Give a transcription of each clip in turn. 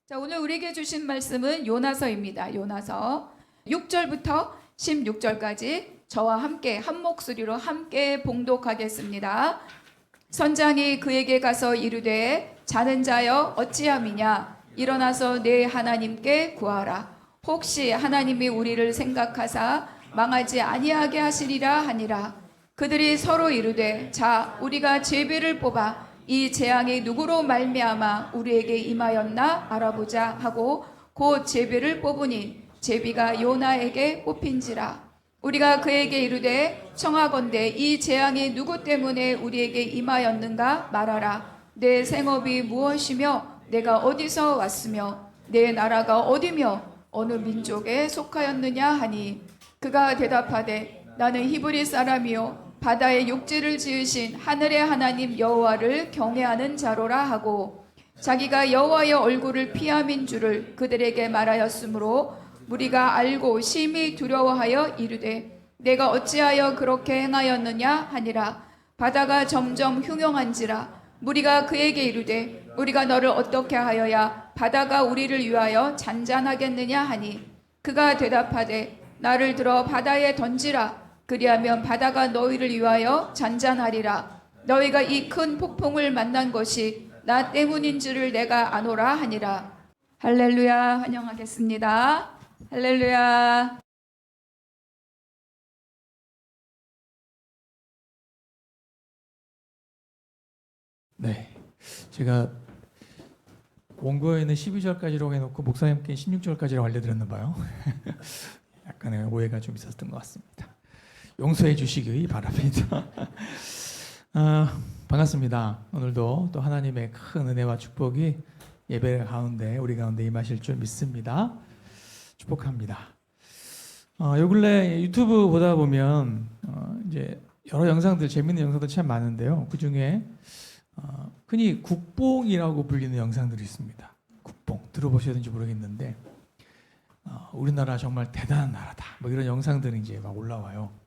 자, 오늘 우리에게 주신 말씀은 요나서입니다. 요나서 6절부터 16절까지 저와 함께 한 목소리로 함께 봉독하겠습니다. 선장이 그에게 가서 이르되 자는 자여 어찌함이냐 일어나서 내 하나님께 구하라. 혹시 하나님이 우리를 생각하사 망하지 아니하게 하시리라 하니라. 그들이 서로 이르되 자 우리가 제비를 뽑아 이 재앙이 누구로 말미암아 우리에게 임하였나 알아보자 하고 곧 제비를 뽑으니 제비가 요나에게 뽑힌지라. 우리가 그에게 이르되 청하건대 이 재앙이 누구 때문에 우리에게 임하였는가 말하라. 내 생업이 무엇이며 내가 어디서 왔으며 내 나라가 어디며 어느 민족에 속하였느냐 하니 그가 대답하되 나는 히브리 사람이요 바다에 육지를 지으신 하늘의 하나님 여호와를 경외하는 자로라 하고 자기가 여호와의 얼굴을 피함인 줄을 그들에게 말하였으므로 무리가 알고 심히 두려워하여 이르되 내가 어찌하여 그렇게 행하였느냐 하니라. 바다가 점점 흉용한지라. 무리가 그에게 이르되 우리가 너를 어떻게 하여야 바다가 우리를 위하여 잔잔하겠느냐 하니 그가 대답하되 나를 들어 바다에 던지라. 그리하면 바다가 너희를 위하여 잔잔하리라. 너희가 이 큰 폭풍을 만난 것이 나 때문인 줄을 내가 아노라 하니라. 할렐루야. 환영하겠습니다. 할렐루야. 네, 제가 원고에는 12절까지로 해놓고 목사님께 16절까지라고 알려드렸나 봐요. 약간의 오해가 좀 있었던 것 같습니다. 용서해 주시기 바랍니다. 반갑습니다. 오늘도 또 하나님의 큰 은혜와 축복이 예배 가운데 우리 가운데 임하실 줄 믿습니다. 축복합니다. 요 근래 유튜브 보다 보면 이제 여러 영상들 재밌는 영상들 참 많은데요. 그 중에 흔히 국뽕이라고 불리는 영상들이 있습니다. 국뽕 들어보셨는지 모르겠는데 우리나라 정말 대단한 나라다. 뭐 이런 영상들이 이제 막 올라와요.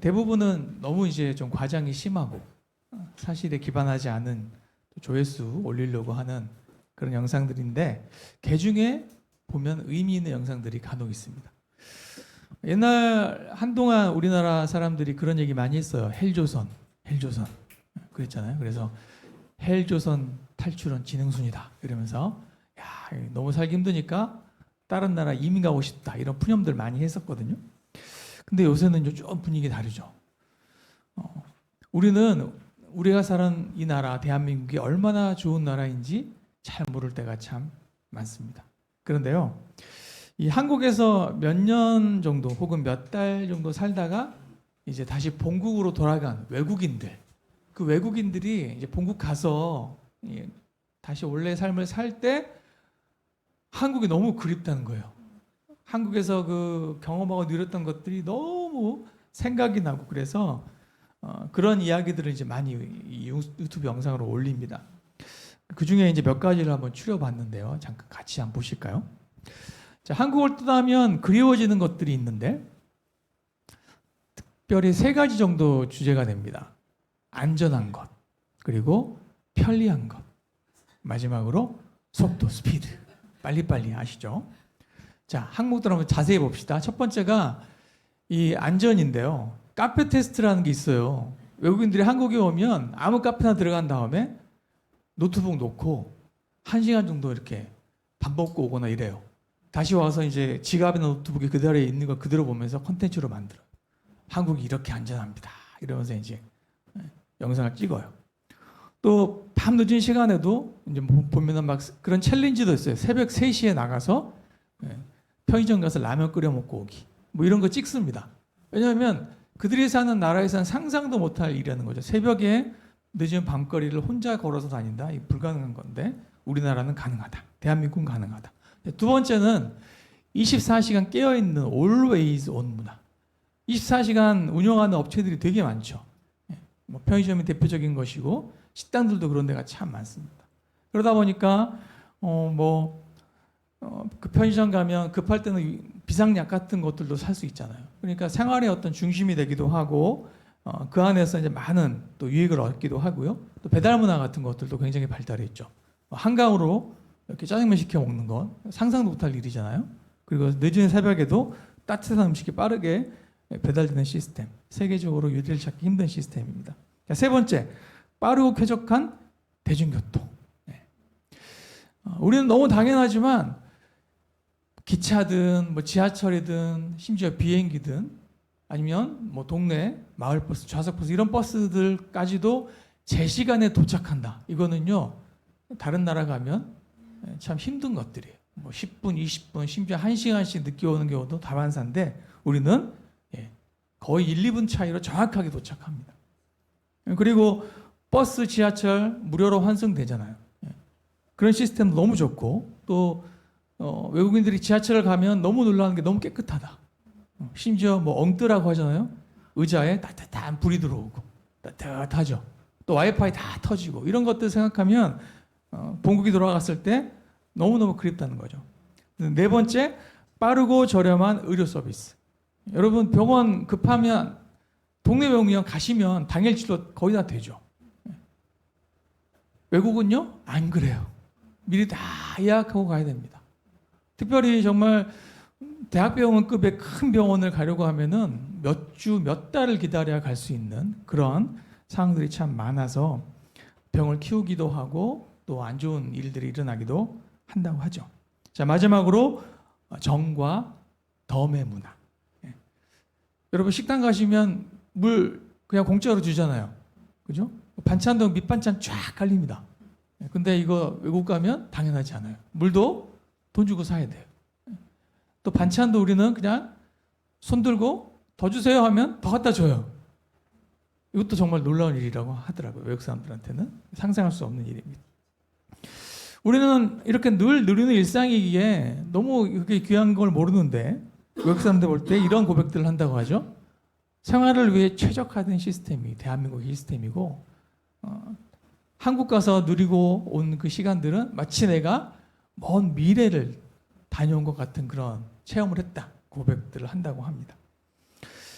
대부분은 너무 이제 좀 과장이 심하고 사실에 기반하지 않은 조회수 올리려고 하는 그런 영상들인데 그 중에 보면 의미 있는 영상들이 간혹 있습니다. 옛날 한동안 우리나라 사람들이 그런 얘기 많이 했어요. 헬조선 그랬잖아요. 그래서 헬조선 탈출은 지능순이다 이러면서 야 너무 살기 힘드니까 다른 나라 이민 가고 싶다 이런 푸념들 많이 했었거든요. 근데 요새는 좀 분위기 다르죠. 우리는 우리가 사는 이 나라 대한민국이 얼마나 좋은 나라인지 잘 모를 때가 참 많습니다. 그런데요, 이 한국에서 몇 년 정도 혹은 몇 달 정도 살다가 이제 다시 본국으로 돌아간 외국인들, 그 외국인들이 이제 본국 가서 다시 원래 삶을 살 때 한국이 너무 그립다는 거예요. 한국에서 그 경험하고 누렸던 것들이 너무 생각이 나고 그래서 그런 이야기들을 이제 많이 유튜브 영상으로 올립니다. 그 중에 이제 몇 가지를 한번 추려봤는데요. 잠깐 같이 한번 보실까요? 자, 한국을 떠나면 그리워지는 것들이 있는데 특별히 3가지 정도 주제가 됩니다. 안전한 것, 그리고 편리한 것, 마지막으로 속도, 스피드, 빨리빨리 아시죠? 자, 한국들 한번 자세히 봅시다. 첫 번째가 이 안전인데요. 카페 테스트라는 게 있어요. 외국인들이 한국에 오면 아무 카페나 들어간 다음에 노트북 놓고 1시간 정도 이렇게 밥 먹고 오거나 이래요. 다시 와서 이제 지갑이나 노트북이 그대로 있는 거 그대로 보면서 콘텐츠로 만들어요. 한국이 이렇게 안전합니다. 이러면서 이제 영상을 찍어요. 또 밤 늦은 시간에도 이제 보면은 막 그런 챌린지도 있어요. 새벽 3시에 나가서 편의점 가서 라면 끓여 먹고 오기. 뭐 이런 거 찍습니다. 왜냐하면 그들이 사는 나라에서는 상상도 못할 일이라는 거죠. 새벽에 늦은 밤거리를 혼자 걸어서 다닌다. 이 불가능한 건데 우리나라는 가능하다. 대한민국은 가능하다. 두 번째는 24시간 깨어있는 always on 문화. 24시간 운영하는 업체들이 되게 많죠. 뭐 편의점이 대표적인 것이고 식당들도 그런 데가 참 많습니다. 그러다 보니까 그 편의점 가면 급할 때는 비상약 같은 것들도 살 수 있잖아요. 그러니까 생활의 어떤 중심이 되기도 하고 그 안에서 이제 많은 또 유익을 얻기도 하고요. 또 배달 문화 같은 것들도 굉장히 발달했죠. 한강으로 이렇게 짜장면 시켜 먹는 건 상상도 못할 일이잖아요. 그리고 늦은 새벽에도 따뜻한 음식이 빠르게 배달되는 시스템, 세계적으로 유대를 찾기 힘든 시스템입니다. 세 번째, 빠르고 쾌적한 대중교통. 우리는 너무 당연하지만 기차든 뭐 지하철이든 심지어 비행기든 아니면 뭐 동네 마을버스, 좌석버스 이런 버스들까지도 제 시간에 도착한다. 이거는요 다른 나라 가면 참 힘든 것들이에요. 뭐 10분, 20분, 심지어 1시간씩 늦게 오는 경우도 다반사인데 우리는 거의 1, 2분 차이로 정확하게 도착합니다. 그리고 버스, 지하철 무료로 환승되잖아요. 그런 시스템 너무 좋고 또 외국인들이 지하철을 가면 너무 놀라는 게 너무 깨끗하다. 심지어 뭐 엉뜨라고 하잖아요. 의자에 따뜻한 불이 들어오고 따뜻하죠. 또 와이파이 다 터지고 이런 것들 생각하면 본국이 돌아갔을 때 너무너무 그립다는 거죠. 네 번째, 빠르고 저렴한 의료 서비스. 여러분 병원 급하면 동네 병원 가시면 당일 진료 거의 다 되죠. 외국은요? 안 그래요. 미리 다 예약하고 가야 됩니다. 특별히 정말 대학병원급의 큰 병원을 가려고 하면은 몇 주, 몇 달을 기다려야 갈 수 있는 그런 상황들이 참 많아서 병을 키우기도 하고 또 안 좋은 일들이 일어나기도 한다고 하죠. 자, 마지막으로 정과 덤의 문화. 여러분 식당 가시면 물 그냥 공짜로 주잖아요. 그죠? 반찬도 밑반찬 쫙 깔립니다. 근데 이거 외국 가면 당연하지 않아요. 물도 돈 주고 사야 돼요. 또 반찬도 우리는 그냥 손 들고 더 주세요 하면 더 갖다 줘요. 이것도 정말 놀라운 일이라고 하더라고요. 외국 사람들한테는 상상할 수 없는 일입니다. 우리는 이렇게 늘 누리는 일상이기에 너무 그게 귀한 걸 모르는데 외국 사람들 볼 때 이런 고백들을 한다고 하죠. 생활을 위해 최적화된 시스템이 대한민국 시스템이고 한국 가서 누리고 온 그 시간들은 마치 내가 먼 미래를 다녀온 것 같은 그런 체험을 했다. 고백들을 한다고 합니다.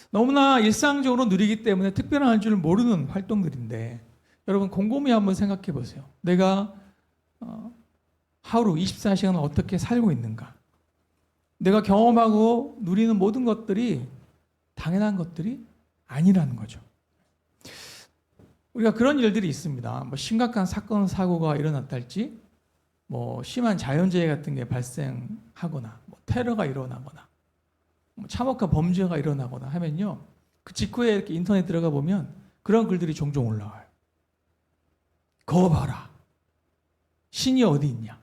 너무나 일상적으로 누리기 때문에 특별한 줄 모르는 활동들인데 여러분 곰곰이 한번 생각해 보세요. 내가 하루 24시간을 어떻게 살고 있는가? 내가 경험하고 누리는 모든 것들이 당연한 것들이 아니라는 거죠. 우리가 그런 일들이 있습니다. 뭐 심각한 사건 사고가 일어났다 할지, 뭐 심한 자연재해 같은 게 발생하거나, 뭐 테러가 일어나거나, 뭐 참혹한 범죄가 일어나거나 하면요, 그 직후에 이렇게 인터넷 들어가 보면 그런 글들이 종종 올라와요. 거 봐라, 신이 어디 있냐?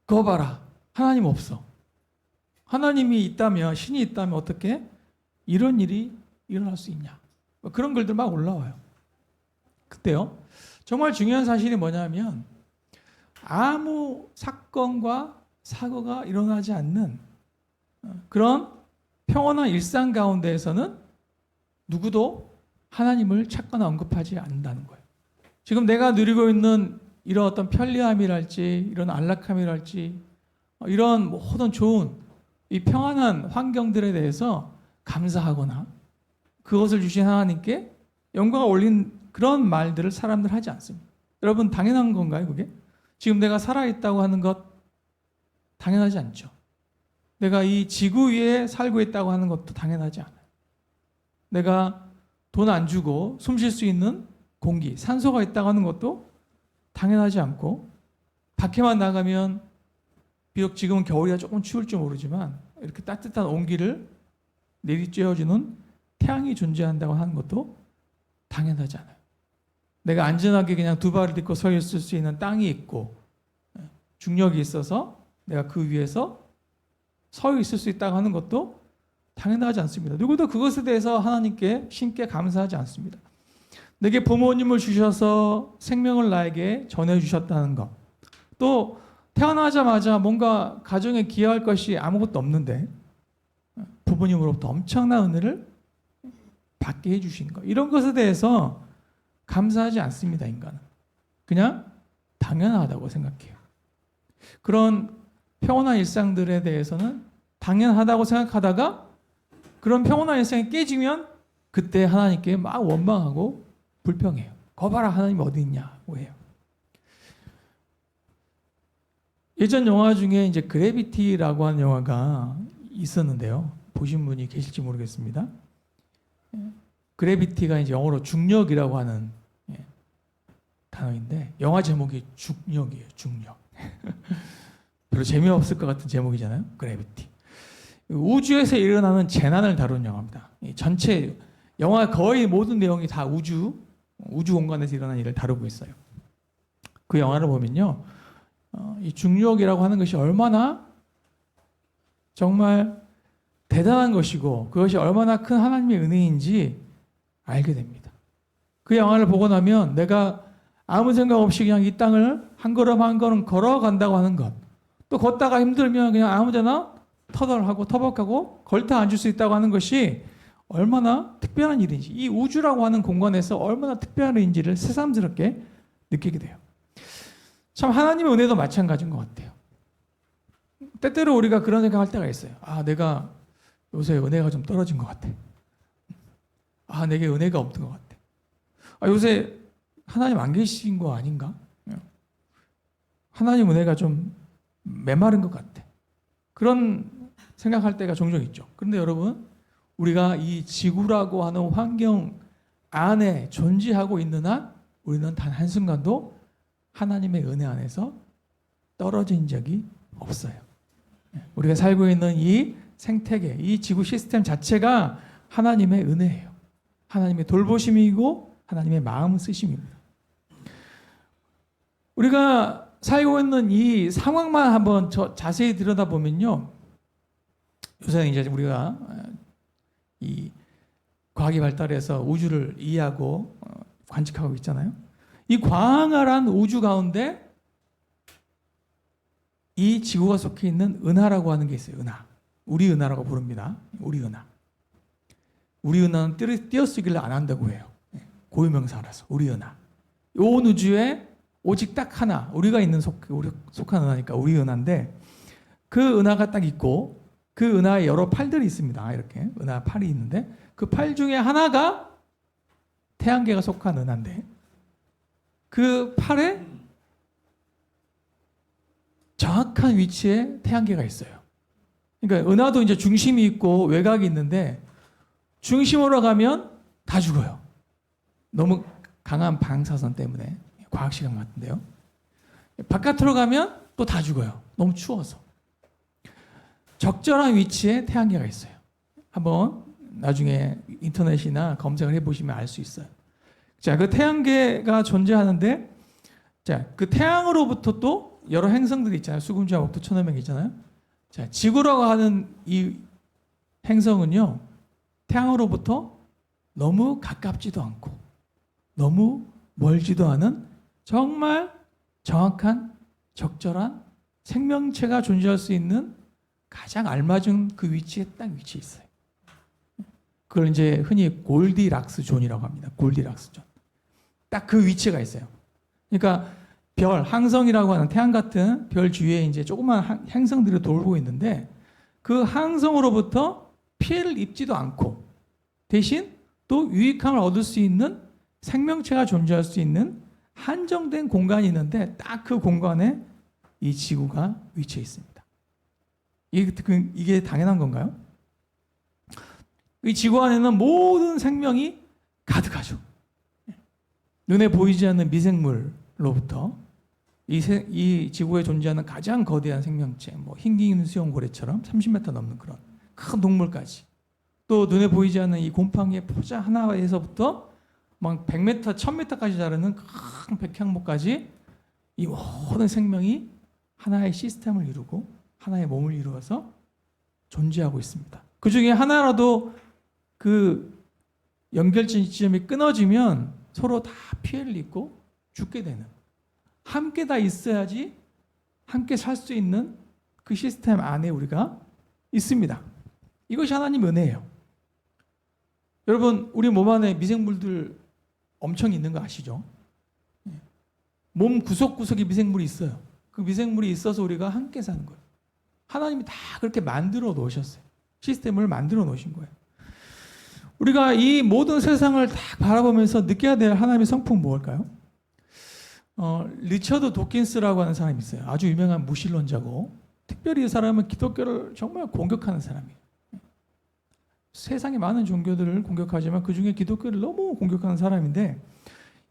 거 봐라, 하나님 없어. 하나님이 있다면, 신이 있다면 어떻게 이런 일이 일어날 수 있냐? 뭐 그런 글들 막 올라와요. 그때요, 정말 중요한 사실이 뭐냐면 아무 사건과 사고가 일어나지 않는 그런 평온한 일상 가운데에서는 누구도 하나님을 찾거나 언급하지 않는다는 거예요. 지금 내가 누리고 있는 이런 어떤 편리함이랄지 이런 안락함이랄지 이런 모든 좋은 이 평안한 환경들에 대해서 감사하거나 그것을 주신 하나님께 영광을 올린 그런 말들을 사람들 하지 않습니다. 여러분 당연한 건가요, 그게? 지금 내가 살아있다고 하는 것 당연하지 않죠. 내가 이 지구 위에 살고 있다고 하는 것도 당연하지 않아요. 내가 돈 안 주고 숨 쉴 수 있는 공기, 산소가 있다고 하는 것도 당연하지 않고 밖에만 나가면 비록 지금은 겨울이라 조금 추울지 모르지만 이렇게 따뜻한 온기를 내리쬐어주는 태양이 존재한다고 하는 것도 당연하지 않아요. 내가 안전하게 그냥 두 발을 딛고 서 있을 수 있는 땅이 있고 중력이 있어서 내가 그 위에서 서 있을 수 있다고 하는 것도 당연하지 않습니다. 누구도 그것에 대해서 하나님께 신께 감사하지 않습니다. 내게 부모님을 주셔서 생명을 나에게 전해주셨다는 것, 또 태어나자마자 뭔가 가정에 기여할 것이 아무것도 없는데 부모님으로부터 엄청난 은혜를 받게 해주신 것, 이런 것에 대해서 감사하지 않습니다. 인간은 그냥 당연하다고 생각해요. 그런 평온한 일상들에 대해서는 당연하다고 생각하다가 그런 평온한 일상이 깨지면 그때 하나님께 막 원망하고 불평해요. 거 봐라, 하나님 어디 있냐고 해요. 예전 영화 중에 이제 그래비티라고 하는 영화가 있었는데요. 보신 분이 계실지 모르겠습니다. 그래비티가 이제 영어로 중력이라고 하는 단어인데 영화 제목이 중력이에요. 중력. 별로 재미없을 것 같은 제목이잖아요. 그래비티. 우주에서 일어나는 재난을 다루는 영화입니다. 이 전체 영화 거의 모든 내용이 다 우주 공간에서 일어나는 일을 다루고 있어요. 그 영화를 보면요, 이 중력이라고 하는 것이 얼마나 정말 대단한 것이고 그것이 얼마나 큰 하나님의 은혜인지 알게 됩니다. 그 영화를 보고 나면 내가 아무 생각 없이 그냥 이 땅을 한 걸음 한 걸음 걸어간다고 하는 것, 또 걷다가 힘들면 그냥 아무데나 터덜하고 터벅하고 걸터 앉을 수 있다고 하는 것이 얼마나 특별한 일인지, 이 우주라고 하는 공간에서 얼마나 특별한 일인지를 새삼스럽게 느끼게 돼요. 참 하나님의 은혜도 마찬가지인 것 같아요. 때때로 우리가 그런 생각할 때가 있어요. 아, 내가 요새 은혜가 좀 떨어진 것 같아. 아, 내게 은혜가 없는 것 같아. 아, 요새 하나님 안 계신 거 아닌가? 하나님 은혜가 좀 메마른 것 같아. 그런 생각할 때가 종종 있죠. 그런데 여러분, 우리가 이 지구라고 하는 환경 안에 존재하고 있는 한 우리는 단 한순간도 하나님의 은혜 안에서 떨어진 적이 없어요. 우리가 살고 있는 이 생태계, 이 지구 시스템 자체가 하나님의 은혜예요. 하나님의 돌보심이고 하나님의 마음 쓰심입니다. 우리가 살고 있는 이 상황만 한번 자세히 들여다보면요, 요새는 이제 우리가 이 과학이 발달해서 우주를 이해하고 관측하고 있잖아요. 이 광활한 우주 가운데 이 지구가 속해 있는 은하라고 하는 게 있어요. 은하. 우리 은하라고 부릅니다. 우리 은하. 우리 은하는 띄어쓰기를 안 한다고 해요. 고유명사라서 우리 은하. 온 우주에 오직 딱 하나, 우리가 속한 은하니까 우리 은하인데, 그 은하가 딱 있고 그 은하에 여러 팔들이 있습니다. 이렇게 은하 팔이 있는데 그 팔 중에 하나가 태양계가 속한 은하인데, 그 팔에 정확한 위치에 태양계가 있어요. 그러니까 은하도 이제 중심이 있고 외곽이 있는데 중심으로 가면 다 죽어요. 너무 강한 방사선 때문에. 과학 시간 같은데요. 바깥으로 가면 또 다 죽어요. 너무 추워서. 적절한 위치에 태양계가 있어요. 한번 나중에 인터넷이나 검색을 해보시면 알 수 있어요. 자, 그 태양계가 존재하는데, 자, 그 태양으로부터 또 여러 행성들이 있잖아요. 수금주와 목토, 천호명 있잖아요. 자, 지구라고 하는 이 행성은요, 태양으로부터 너무 가깝지도 않고 너무 멀지도 않은 정말 정확한 적절한 생명체가 존재할 수 있는 가장 알맞은 그 위치에 딱 위치해 있어요. 그걸 이제 흔히 골디락스 존이라고 합니다. 골디락스 존. 딱 그 위치가 있어요. 그러니까 별, 항성이라고 하는 태양 같은 별 주위에 이제 조그만 행성들이 돌고 있는데, 그 항성으로부터 피해를 입지도 않고 대신 또 유익함을 얻을 수 있는 생명체가 존재할 수 있는 한정된 공간이 있는데, 딱 그 공간에 이 지구가 위치해 있습니다. 이게 당연한 건가요? 이 지구 안에는 모든 생명이 가득하죠. 눈에 보이지 않는 미생물로부터 이 지구에 존재하는 가장 거대한 생명체, 뭐 흰긴 수염고래처럼 30m 넘는 그런 큰 동물까지, 또 눈에 보이지 않는 이 곰팡이의 포자 하나에서부터 막 100m, 1000m까지 자르는 큰 백향목까지, 이 모든 생명이 하나의 시스템을 이루고 하나의 몸을 이루어서 존재하고 있습니다. 그 중에 하나라도 그 연결 지점이 끊어지면 서로 다 피해를 입고 죽게 되는, 함께 다 있어야지 함께 살 수 있는 그 시스템 안에 우리가 있습니다. 이것이 하나님의 은혜예요. 여러분, 우리 몸 안에 미생물들 엄청 있는 거 아시죠? 몸 구석구석에 미생물이 있어요. 그 미생물이 있어서 우리가 함께 사는 거예요. 하나님이 다 그렇게 만들어 놓으셨어요. 시스템을 만들어 놓으신 거예요. 우리가 이 모든 세상을 다 바라보면서 느껴야 될 하나님의 성품은 무엇일까요? 리처드 도킨스라고 하는 사람이 있어요. 아주 유명한 무신론자고 특별히 이 사람은 기독교를 정말 공격하는 사람이에요. 세상에 많은 종교들을 공격하지만 그중에 기독교를 너무 공격하는 사람인데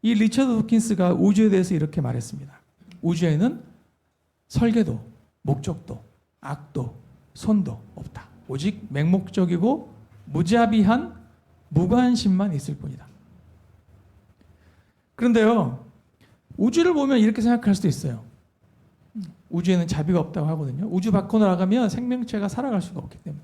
이 리처드 도킨스가 우주에 대해서 이렇게 말했습니다. 우주에는 설계도, 목적도, 악도, 선도 없다. 오직 맹목적이고 무자비한 무관심만 있을 뿐이다. 그런데요, 우주를 보면 이렇게 생각할 수도 있어요. 우주에는 자비가 없다고 하거든요. 우주 밖으로 나가면 생명체가 살아갈 수가 없기 때문에.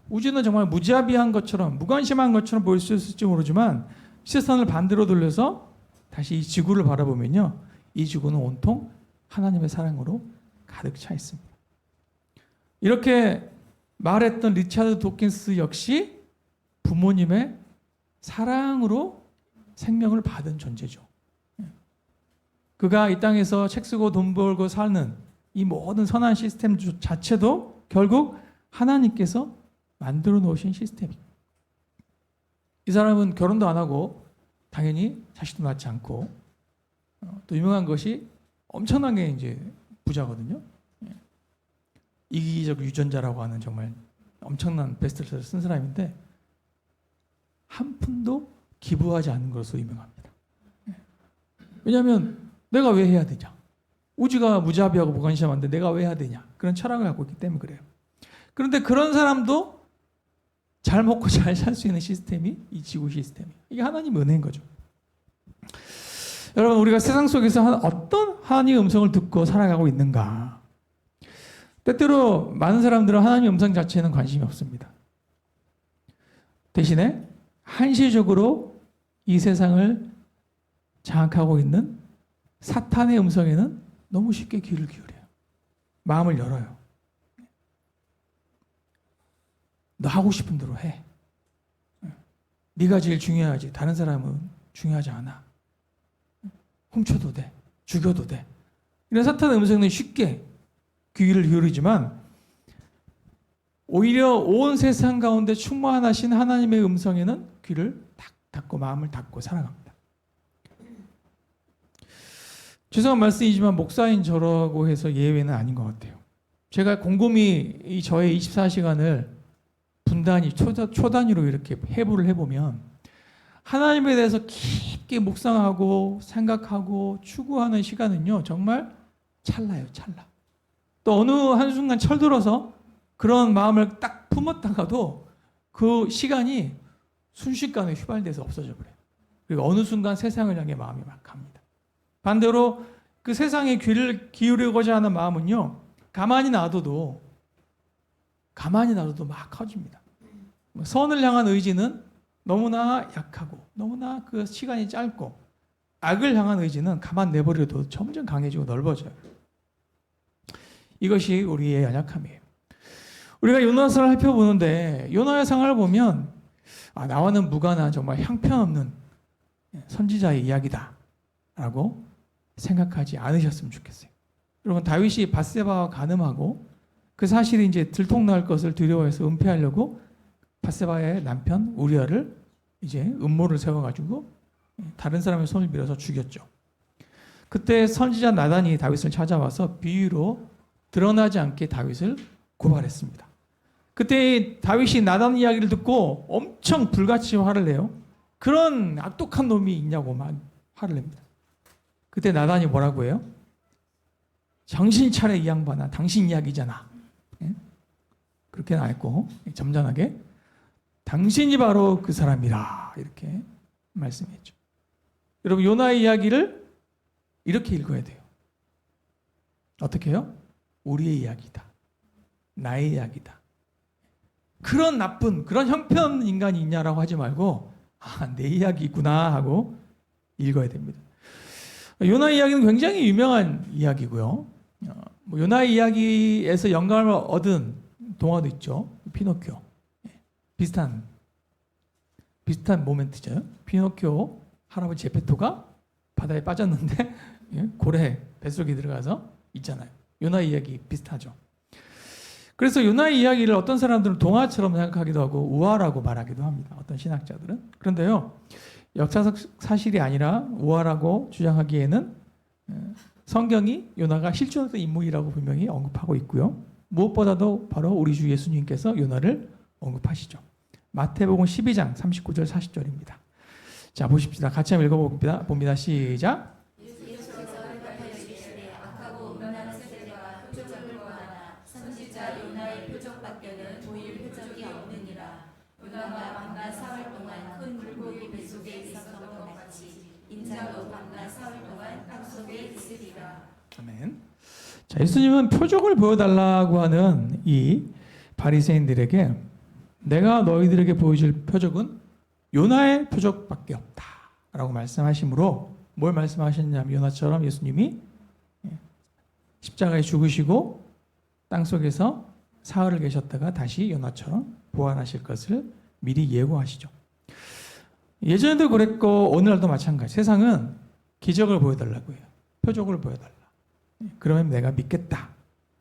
우주는 정말 무자비한 것처럼 무관심한 것처럼 보일 수 있을지 모르지만 시선을 반대로 돌려서 다시 이 지구를 바라보면요, 이 지구는 온통 하나님의 사랑으로 가득 차 있습니다. 이렇게 말했던 리차드 도킨스 역시 부모님의 사랑으로 생명을 받은 존재죠. 그가 이 땅에서 책 쓰고 돈 벌고 사는 이 모든 선한 시스템 자체도 결국 하나님께서 만들어 놓으신 시스템이에요. 이 사람은 결혼도 안 하고 당연히 자식도 낳지 않고 또 유명한 것이 엄청나게 이제 부자거든요. 이기적 유전자라고 하는 정말 엄청난 베스트셀러를 쓴 사람인데 한 푼도 기부하지 않은 것으로 유명합니다. 왜냐하면 내가 왜 해야 되냐? 우주가 무자비하고 무관심한데 내가 왜 해야 되냐? 그런 철학을 갖고 있기 때문에 그래요. 그런데 그런 사람도 잘 먹고 잘 살 수 있는 시스템이 이 지구 시스템이에요. 이게 하나님 은혜인 거죠. 여러분, 우리가 세상 속에서 어떤 하나님의 음성을 듣고 살아가고 있는가? 때때로 많은 사람들은 하나님의 음성 자체에는 관심이 없습니다. 대신에 한시적으로 이 세상을 장악하고 있는 사탄의 음성에는 너무 쉽게 귀를 기울여요. 마음을 열어요. 너 하고 싶은 대로 해. 네가 제일 중요하지. 다른 사람은 중요하지 않아. 훔쳐도 돼. 죽여도 돼. 이런 사탄의 음성은 쉽게 귀를 기울이지만 오히려 온 세상 가운데 충만하신 하나님의 음성에는 귀를 탁 닫고 마음을 닫고 살아갑니다. 죄송한 말씀이지만 목사인 저라고 해서 예외는 아닌 것 같아요. 제가 곰곰이 저의 24시간을 분단위, 초단위로 이렇게 해부를 해보면 하나님에 대해서 깊게 묵상하고 생각하고 추구하는 시간은요, 정말 찰나요, 찰나. 또 어느 한순간 철들어서 그런 마음을 딱 품었다가도 그 시간이 순식간에 휘발돼서 없어져 버려요. 그리고 어느 순간 세상을 향해 마음이 막 갑니다. 반대로 그 세상에 귀를 기울이고자 하는 마음은요, 가만히 놔둬도 막 커집니다. 선을 향한 의지는 너무나 약하고 너무나 그 시간이 짧고 악을 향한 의지는 가만 내버려도 점점 강해지고 넓어져요. 이것이 우리의 연약함이에요. 우리가 요나서를 살펴보는데 요나의 생활을 보면 나와는 무관한 정말 형편없는 선지자의 이야기다 라고 생각하지 않으셨으면 좋겠어요. 여러분, 다윗이 밧세바와 간음하고 그 사실이 이제 들통날 것을 두려워해서 은폐하려고 밧세바의 남편 우리아를 이제 음모를 세워가지고 다른 사람의 손을 밀어서 죽였죠. 그때 선지자 나단이 다윗을 찾아와서 비유로 드러나지 않게 다윗을 고발했습니다. 그때 다윗이 나단 이야기를 듣고 엄청 불같이 화를 내요. 그런 악독한 놈이 있냐고 막 화를 냅니다. 그때 나단이 뭐라고 해요? 정신 차려 이 양반아, 당신 이야기잖아. 그렇게는 안 했고 점잖하게 당신이 바로 그 사람이라 이렇게 말씀했죠. 여러분, 요나의 이야기를 이렇게 읽어야 돼요. 어떻게 해요? 우리의 이야기다. 나의 이야기다. 그런 나쁜, 그런 형편 인간이 있냐라고 하지 말고 내 이야기구나 하고 읽어야 됩니다. 요나의 이야기는 굉장히 유명한 이야기고요. 요나의 이야기에서 영감을 얻은 동화도 있죠. 피노키오. 비슷한 모멘트죠. 피노키오 할아버지 제페토가 바다에 빠졌는데 고래 뱃속에 들어가서 있잖아요. 요나의 이야기 비슷하죠. 그래서 요나의 이야기를 어떤 사람들은 동화처럼 생각하기도 하고 우화라고 말하기도 합니다. 어떤 신학자들은. 그런데요, 역사적 사실이 아니라 우화라고 주장하기에는 성경이 요나가 실존했던 인물이라고 분명히 언급하고 있고요. 무엇보다도 바로 우리 주 예수님께서 요나를 언급하시죠. 마태복음 12장 39절 40절입니다. 자, 보십시다. 같이 한번 읽어봅니다. 시작. 선지자 요나의 표적밖에는 보일 표적이 없느니라. 요나가 밤낮 사흘 동안 큰 물고기 뱃속에 있었던 것 같이 인자도 밤낮 사흘 동안 땅속에 있으리라. 아멘. 자, 예수님은 표적을 보여달라고 하는 이 바리새인들에게 내가 너희들에게 보여줄 표적은 요나의 표적밖에 없다라고 말씀하시므로 뭘 말씀하셨냐면 요나처럼 예수님이 십자가에 죽으시고 땅속에서 사흘을 계셨다가 다시 요나처럼 부활하실 것을 미리 예고하시죠. 예전에도 그랬고 오늘날도 마찬가지. 세상은 기적을 보여달라고 해요. 표적을 보여달라. 그러면 내가 믿겠다.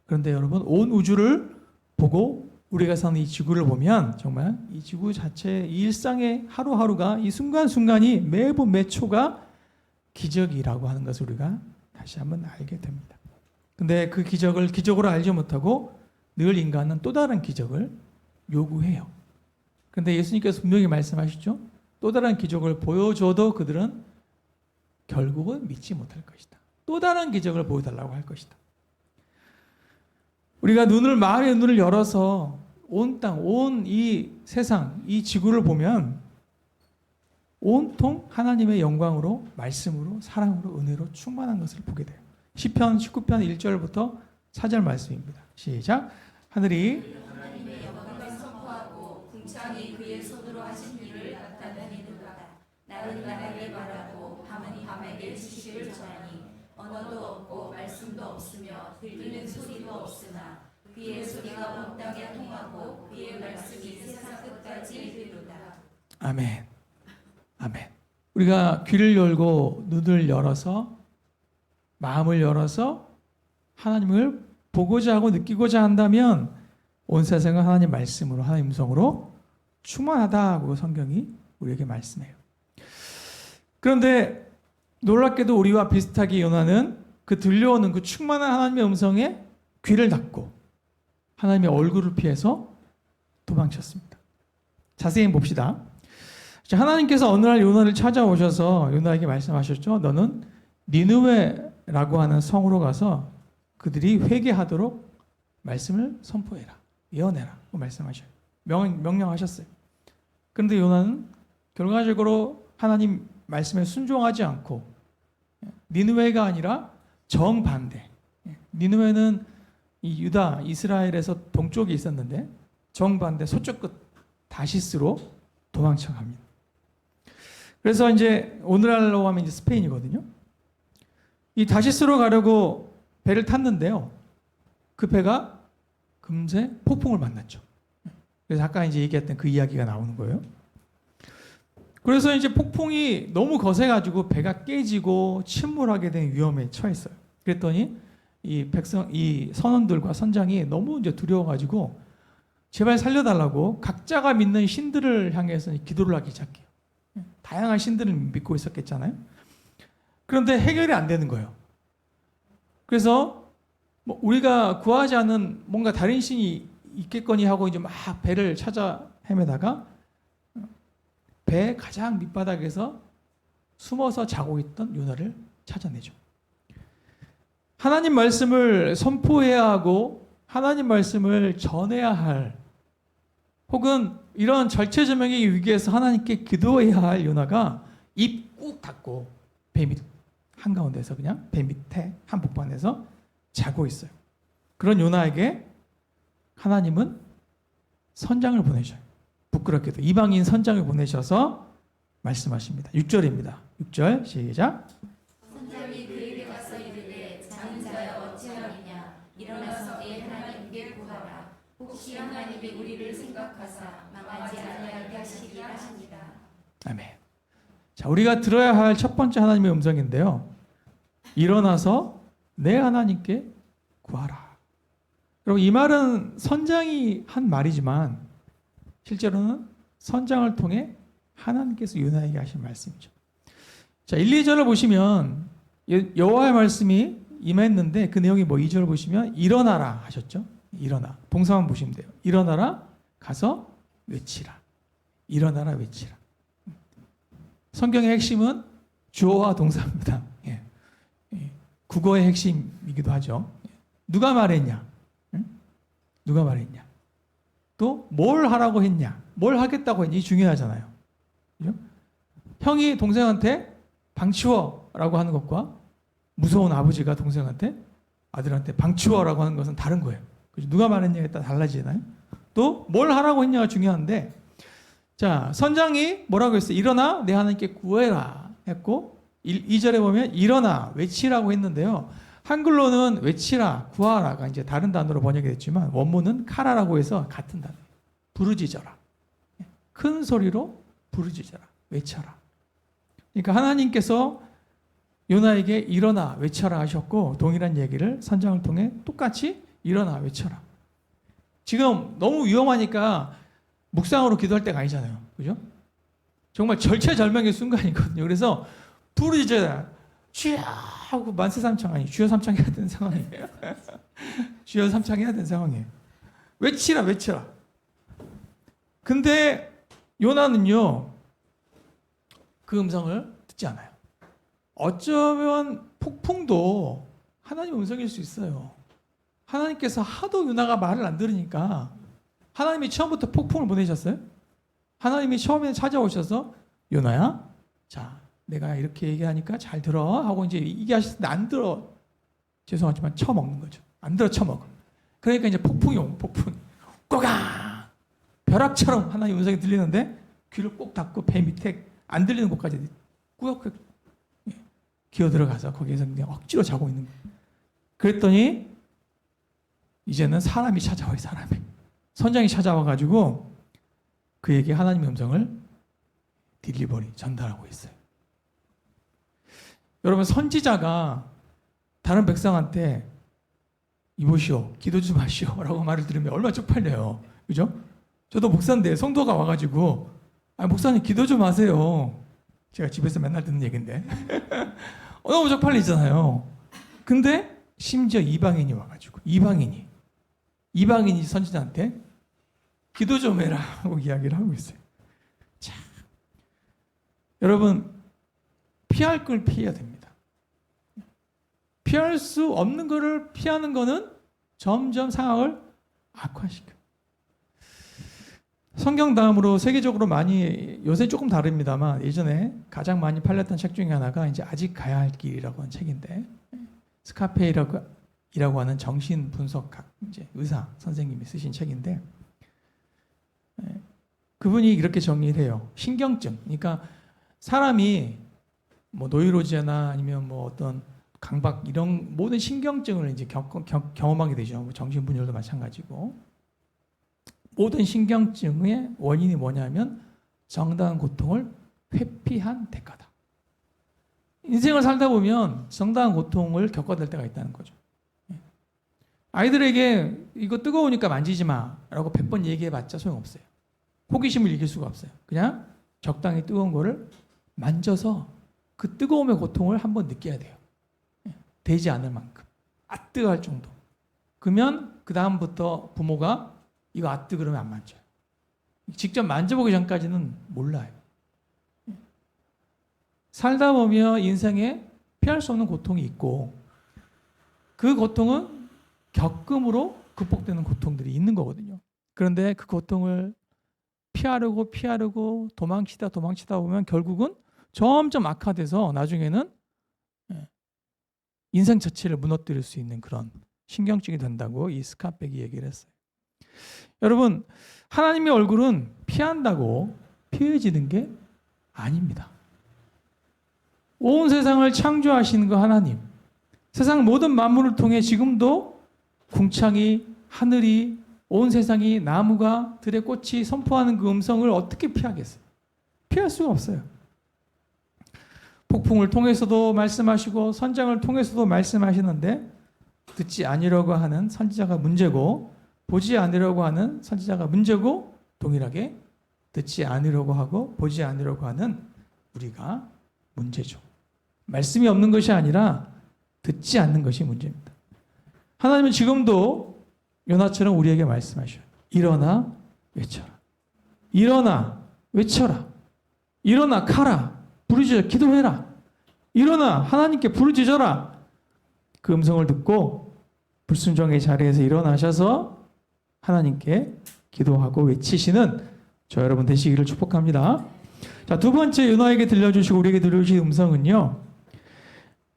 그런데 여러분 온 우주를 보고 우리가 사는 이 지구를 보면 정말 이 지구 자체 이 일상의 하루하루가 이 순간순간이 매분 매초가 기적이라고 하는 것을 우리가 다시 한번 알게 됩니다. 근데 그 기적을 기적으로 알지 못하고 늘 인간은 또 다른 기적을 요구해요. 그런데 예수님께서 분명히 말씀하시죠. 또 다른 기적을 보여줘도 그들은 결국은 믿지 못할 것이다. 또 다른 기적을 보여달라고 할 것이다. 우리가 마음의 눈을 열어서 온 땅, 온 이 세상, 이 지구를 보면 온통 하나님의 영광으로, 말씀으로, 사랑으로, 은혜로 충만한 것을 보게 돼요. 시편 19편 1절부터 4절 말씀입니다. 시작. 하늘이 하나님의 영광을 선포하고 궁창이 그의 손으로 하신 일을 나타내는도다. 날은 나에게 말하고 밤은 밤에게 지식을 전하니 언어도 없고 말씀도 없으며 들리는 소리도 없으나 그의 소리가 온 땅에 통하고 그의 말씀이 세상 끝까지 이르도다. 아멘. 아멘. 우리가 귀를 열고 눈을 열어서 마음을 열어서 하나님을 보고자 하고 느끼고자 한다면 온 세상은 하나님 말씀으로 하나님 음성으로 충만하다고 성경이 우리에게 말씀해요. 그런데 놀랍게도 우리와 비슷하게 요나는 그 들려오는 그 충만한 하나님의 음성에 귀를 닫고 하나님의 얼굴을 피해서 도망쳤습니다. 자세히 봅시다. 하나님께서 어느 날 요나를 찾아오셔서 요나에게 말씀하셨죠. 너는 니느웨라고 하는 성으로 가서 그들이 회개하도록 말씀을 선포해라. 예언해라. 말씀하셔요. 명령하셨어요. 그런데 요나는 결과적으로 하나님 말씀에 순종하지 않고 니느웨가 아니라 정반대. 니느웨는 이 유다, 이스라엘에서 동쪽에 있었는데 정반대 서쪽 끝 다시스로 도망쳐 갑니다. 그래서 이제 오늘날로 하면 이제 스페인이거든요. 이 다시스로 가려고 배를 탔는데요. 그 배가 금세 폭풍을 만났죠. 그래서 아까 이제 얘기했던 그 이야기가 나오는 거예요. 그래서 이제 폭풍이 너무 거세가지고 배가 깨지고 침몰하게 된 위험에 처했어요. 그랬더니 이 선원들과 선장이 너무 이제 두려워가지고 제발 살려달라고 각자가 믿는 신들을 향해서 기도를 하기 시작해요. 다양한 신들을 믿고 있었겠잖아요. 그런데 해결이 안 되는 거예요. 그래서 우리가 구하지 않은 뭔가 다른 신이 있겠거니 하고 이제 막 배를 찾아 헤매다가 배 가장 밑바닥에서 숨어서 자고 있던 요나를 찾아내죠. 하나님 말씀을 선포해야 하고 하나님 말씀을 전해야 할 혹은 이런 절체절명의 위기에서 하나님께 기도해야 할 요나가 입 꾹 닫고 배 밑 한가운데서 그냥 배 밑에 한복판에서 자고 있어요. 그런 요나에게 하나님은 선장을 보내셔요. 부끄럽게도 이방인 선장을 보내셔서 말씀하십니다. 6절입니다. 6절 시작. 선장이 그에게 가서 이르되 자는 자여 어찌하느냐 일어나서 내 하나님께 구하라. 혹시 하나님이 우리를 생각하사 망하지 아니하게 하시리라 하시니라. 아멘. 자, 우리가 들어야 할 첫 번째 하나님의 음성인데요. 일어나서 내 하나님께 구하라. 여러분 이 말은 선장이 한 말이지만 실제로는 선장을 통해 하나님께서 요나에게 하신 말씀이죠. 자, 1, 2절을 보시면 여호와의 말씀이 임했는데 그 내용이 뭐 2절 보시면 일어나라 하셨죠. 일어나. 동사만 보시면 돼요. 일어나라 가서 외치라. 일어나라 외치라. 성경의 핵심은 주어와 동사입니다. 예. 국어의 핵심이기도 하죠. 누가 말했냐? 응? 누가 말했냐? 또 뭘 하라고 했냐? 뭘 하겠다고 했냐? 이 중요하잖아요. 그죠? 형이 동생한테 방 치워라고 하는 것과 무서운 아버지가 동생한테 아들한테 방 치워라고 하는 것은 다른 거예요. 그죠? 누가 말했냐에 따라 달라지잖아요. 또 뭘 하라고 했냐가 중요한데, 자, 선장이 뭐라고 했어요? 일어나 내 하나님께 구해라 했고, 2절에 보면 일어나 외치라고 했는데요. 한글로는 외치라, 구하라가 이제 다른 단어로 번역이 됐지만 원문은 카라라고 해서 같은 단어. 부르짖어라. 큰 소리로 부르짖어라. 외쳐라. 그러니까 하나님께서 요나에게 일어나 외쳐라 하셨고, 동일한 얘기를 선장을 통해 똑같이 일어나 외쳐라. 지금 너무 위험하니까 묵상으로 기도할 때가 아니잖아요. 그죠? 정말 절체절명의 순간이거든요. 그래서 부르짖어라. 주여 하고 만세삼창 아니 주여 삼창 해야 되는 상황이에요. 주여 삼창 해야 되는 상황이에요. 외치라 외쳐라. 근데 요나는요 그 음성을 듣지 않아요. 어쩌면 폭풍도 하나님의 음성일 수 있어요. 하나님께서 하도 요나가 말을 안 들으니까 하나님이 처음부터 폭풍을 보내셨어요. 하나님이 처음에 찾아오셔서 요나야, 자 내가 이렇게 얘기하니까 잘 들어 하고 이제 얘기하셨는데 안 들어. 죄송하지만 처먹는 거죠. 안 들어 처먹어. 그러니까 이제 폭풍이 온 폭풍. 꼬가 벼락처럼 하나님 음성이 들리는데 귀를 꼭 닫고 배 밑에 안 들리는 곳까지 꾸역꾸역 기어 들어가서 거기에서 그냥 억지로 자고 있는 거예요. 그랬더니 이제는 사람이 찾아와요. 사람이. 선장이 찾아와가지고 그에게 하나님의 음성을 딜리버리 전달하고 있어요. 여러분 선지자가 다른 백성한테 이보시오 기도 좀 하시오 라고 말을 들으면 얼마나 쪽팔려요. 그죠? 저도 목사인데 성도가 와가지고 목사님 기도 좀 하세요. 제가 집에서 맨날 듣는 얘기인데 너무 쪽팔리잖아요. 근데 심지어 이방인이 와가지고 이방인이 선지자한테 기도 좀 해라 하고 이야기를 하고 있어요. 자, 여러분 피할 걸 피해야 됩니다. 피할 수 없는 거를 피하는 거는 점점 상황을 악화시켜요. 성경 다음으로 세계적으로 많이 요새 조금 다릅니다만 예전에 가장 많이 팔렸던 책 중에 하나가 이제 아직 가야 할 길이라고 하는 책인데 스카페이라고 하는 정신 분석학 이제 의사 선생님이 쓰신 책인데 그분이 이렇게 정리를 해요. 신경증. 그러니까 사람이 뭐 노이로제나 아니면 뭐 어떤 강박 이런 모든 신경증을 이제 경험하게 되죠. 뭐 정신분열도 마찬가지고. 모든 신경증의 원인이 뭐냐면 정당한 고통을 회피한 대가다. 인생을 살다 보면 정당한 고통을 겪어야 될 때가 있다는 거죠. 아이들에게 이거 뜨거우니까 만지지 마라고 100번 얘기해봤자 소용없어요. 호기심을 이길 수가 없어요. 그냥 적당히 뜨거운 거를 만져서 그 뜨거움의 고통을 한번 느껴야 돼요. 되지 않을 만큼. 뜨거할 정도. 그러면 그 다음부터 부모가 이거 그러면 안 만져요. 직접 만져보기 전까지는 몰라요. 살다 보면 인생에 피할 수 없는 고통이 있고 그 고통은 겪음으로 극복되는 고통들이 있는 거거든요. 그런데 그 고통을 피하려고 도망치다 보면 결국은 점점 악화돼서 나중에는 인생 자체를 무너뜨릴 수 있는 그런 신경증이 된다고 이 스카백이 얘기를 했어요. 여러분 하나님의 얼굴은 피한다고 피해지는 게 아닙니다. 온 세상을 창조하신 그 하나님, 세상 모든 만물을 통해 지금도 궁창이, 하늘이, 온 세상이, 나무가, 들의 꽃이 선포하는 그 음성을 어떻게 피하겠어요? 피할 수가 없어요. 폭풍을 통해서도 말씀하시고 선장을 통해서도 말씀하시는데 듣지 않으려고 하는 선지자가 문제고 보지 않으려고 하는 선지자가 문제고 동일하게 듣지 않으려고 하고 보지 않으려고 하는 우리가 문제죠. 말씀이 없는 것이 아니라 듣지 않는 것이 문제입니다. 하나님은 지금도 요나처럼 우리에게 말씀하셔요. 일어나 외쳐라. 일어나 외쳐라. 일어나 가라. 부르짖어 기도해라. 일어나 하나님께 부르짖어라. 그 음성을 듣고 불순종의 자리에서 일어나셔서 하나님께 기도하고 외치시는 저 여러분 되시기를 축복합니다. 자, 두 번째 요나에게 들려주시고 우리에게 들려주신 음성은요.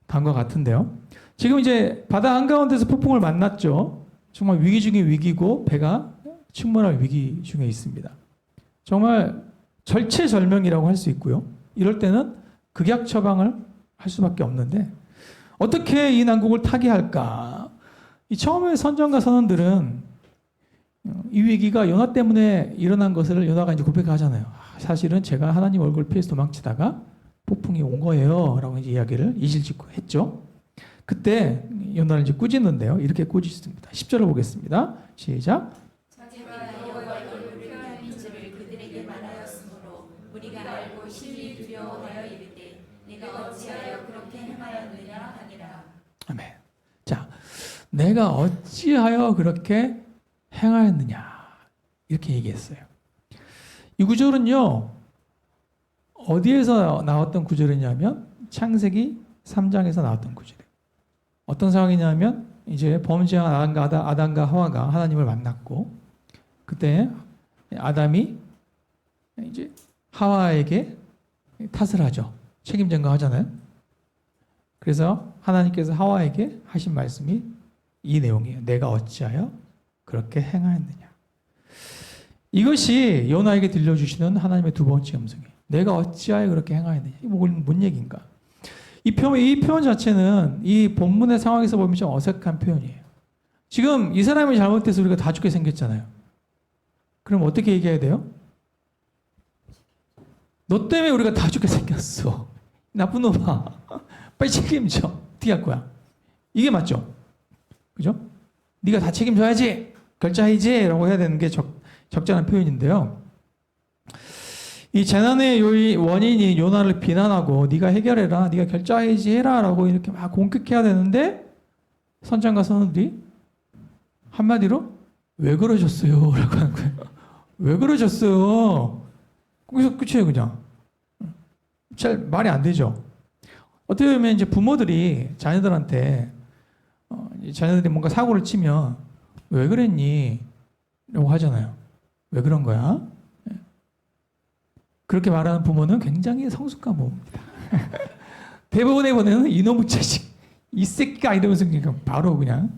다음과 같은데요. 지금 이제 바다 한가운데서 폭풍을 만났죠. 정말 위기 중에 위기고 배가 침몰할 위기 중에 있습니다. 정말 절체절명이라고 할 수 있고요. 이럴 때는 극약 처방을 할 수밖에 없는데 어떻게 이 난국을 타개할까? 이 처음에 선정과 선원들은 이 위기가 요나 때문에 일어난 것을 요나가 이제 고백하잖아요. 사실은 제가 하나님 얼굴 피해서 도망치다가 폭풍이 온 거예요. 라고 이제 이야기를 이실직고 했죠. 그때 요나를 이제 꾸짖는데요. 이렇게 꾸짖습니다. 10절을 보겠습니다. 시작. 제가 여호와의 얼굴을 피하는 줄을 그들에게 말하였으므로 우리가 알고 심히 두려워하여 이르되 내가 어찌하여 그렇게 행하였느냐 하니라. 아멘. 자, 내가 어찌하여 그렇게 행하였느냐 이렇게 얘기했어요. 이 구절은요 어디에서 나왔던 구절이냐면 창세기 3장에서 나왔던 구절이에요. 어떤 상황이냐면 이제 범죄한 아담과 하와가 하나님을 만났고 그때 아담이 이제 하와에게 탓을 하죠. 책임 전가하잖아요. 그래서 하나님께서 하와에게 하신 말씀이 이 내용이에요. 내가 어찌하여 그렇게 행하였느냐. 이것이 요나에게 들려주시는 하나님의 두 번째 음성이에요. 내가 어찌하여 그렇게 행하였느냐. 이게 뭔 얘기인가? 이 표현 자체는 이 본문의 상황에서 보면 좀 어색한 표현이에요. 지금 이 사람이 잘못돼서 우리가 다 죽게 생겼잖아요. 그럼 어떻게 얘기해야 돼요? 너 때문에 우리가 다 죽게 생겼어. 나쁜 놈아. 빨리 책임져. 어떻게 할 거야? 이게 맞죠? 그죠? 네가 다 책임져야지. 결자해야지. 라고 해야 되는 게 적절한 표현인데요. 이 재난의 원인이 요나를 비난하고 네가 해결해라. 네가 결자해야지 해라. 라고 이렇게 막 공격해야 되는데 선장과 선원들이 한마디로 왜 그러셨어요? 라고 하는 거예요. 왜 그러셨어요? 거기서 끝이에요, 그냥. 잘 말이 안 되죠. 어떻게 보면 이제 부모들이 자녀들한테 자녀들이 뭔가 사고를 치면 왜 그랬니? 라고 하잖아요. 왜 그런 거야? 그렇게 말하는 부모는 굉장히 성숙한 부모입니다. 대부분의 부모는 이놈의 자식, 이 새끼가 이러면서 그냥 바로 그냥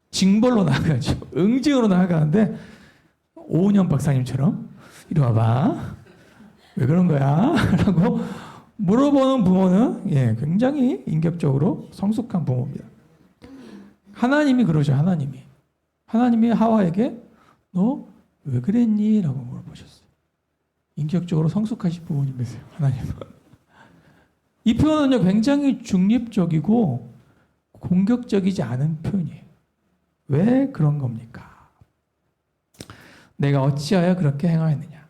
징벌로 나가죠. 응징으로 나가는데 오은영 박사님처럼 이리 와봐. 왜 그런 거야? 라고 물어보는 부모는 굉장히 인격적으로 성숙한 부모입니다. 하나님이 그러죠. 하나님이 하와에게 너 왜 그랬니? 라고 물어보셨어요. 인격적으로 성숙하신 부모님이세요. 하나님은. 이 표현은요 굉장히 중립적이고 공격적이지 않은 표현이에요. 왜 그런 겁니까? 내가 어찌하여 그렇게 행하였느냐.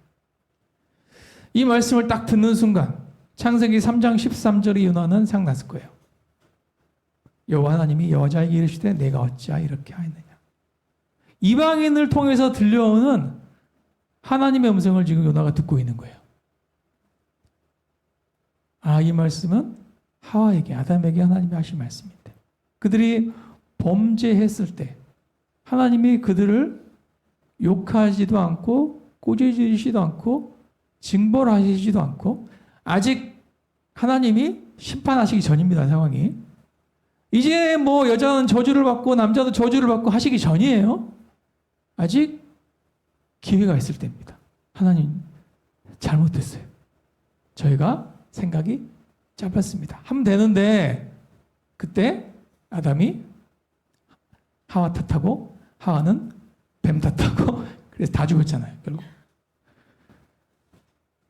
이 말씀을 딱 듣는 순간 창세기 3장 13절의 요나는 생각났을 거예요. 여호와 하나님이 여자에게 이르시되 내가 어찌하여 이렇게 하였느냐. 이방인을 통해서 들려오는 하나님의 음성을 지금 요나가 듣고 있는 거예요. 이 말씀은 하와에게 아담에게 하나님이 하신 말씀인데 그들이 범죄했을 때 하나님이 그들을 욕하지도 않고 꾸짖으시지도 않고 징벌하시지도 않고 아직 하나님이 심판하시기 전입니다. 상황이. 이제 뭐 여자는 저주를 받고 남자도 저주를 받고 하시기 전이에요. 아직 기회가 있을 때입니다. 하나님 잘못했어요. 저희가 생각이 짧았습니다. 하면 되는데 그때 아담이 하와 탓하고 하와는 뱀 탓하고 그래서 다 죽었잖아요. 결국.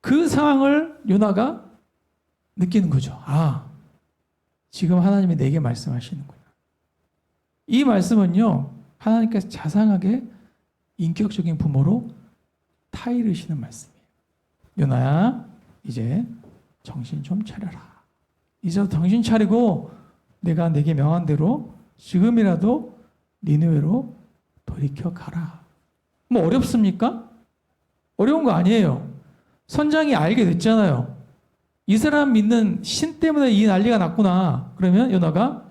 그 상황을 요나가 느끼는 거죠. 지금 하나님이 내게 말씀하시는구나. 이 말씀은요. 하나님께서 자상하게 인격적인 부모로 타이르시는 말씀이에요. 요나야 이제 정신 좀 차려라. 이제 정신 차리고 내가 내게 명한 대로 지금이라도 니느웨로 돌이켜 가라. 뭐 어렵습니까? 어려운 거 아니에요. 선장이 알게 됐잖아요. 이 사람 믿는 신 때문에 이 난리가 났구나. 그러면 요나가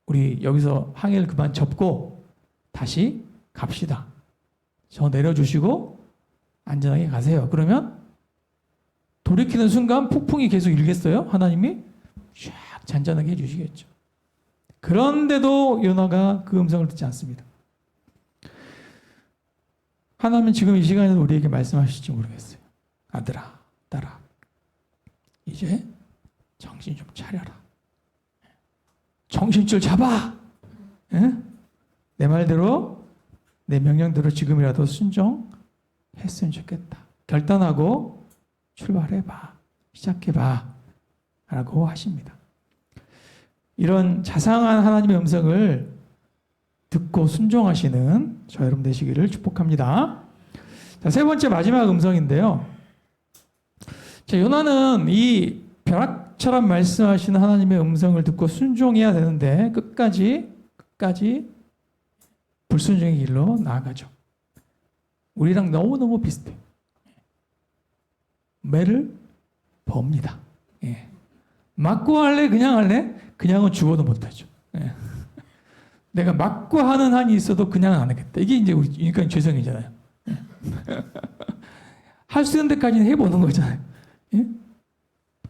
우리 여기서 항해를 그만 접고 다시 갑시다. 저 내려주시고 안전하게 가세요. 그러면 돌이키는 순간 폭풍이 계속 일겠어요? 하나님이 쫙 잔잔하게 해주시겠죠. 그런데도 요나가 그 음성을 듣지 않습니다. 하나님은 지금 이 시간에도 우리에게 말씀하실지 모르겠어요. 아들아, 딸아, 이제 정신 좀 차려라. 정신줄 잡아. 예? 내 말대로 내 명령대로 지금이라도 순종했으면 좋겠다. 결단하고 출발해봐. 시작해봐. 라고 하십니다. 이런 자상한 하나님의 음성을 듣고 순종하시는 저 여러분 되시기를 축복합니다. 자, 세 번째 마지막 음성인데요. 자, 요나는 이 벼락처럼 말씀하시는 하나님의 음성을 듣고 순종해야 되는데 끝까지 불순종의 길로 나아가죠. 우리랑 너무너무 비슷해요. 매를 봅니다. 예. 맞고 할래? 그냥 할래? 그냥은 죽어도 못하죠. 예. 내가 맞고 하는 한이 있어도 그냥 안 하겠다. 이게 이제 우리 인간 죄성이잖아요. 예. 할 수 있는 데까지는 해보는 거잖아요. 예?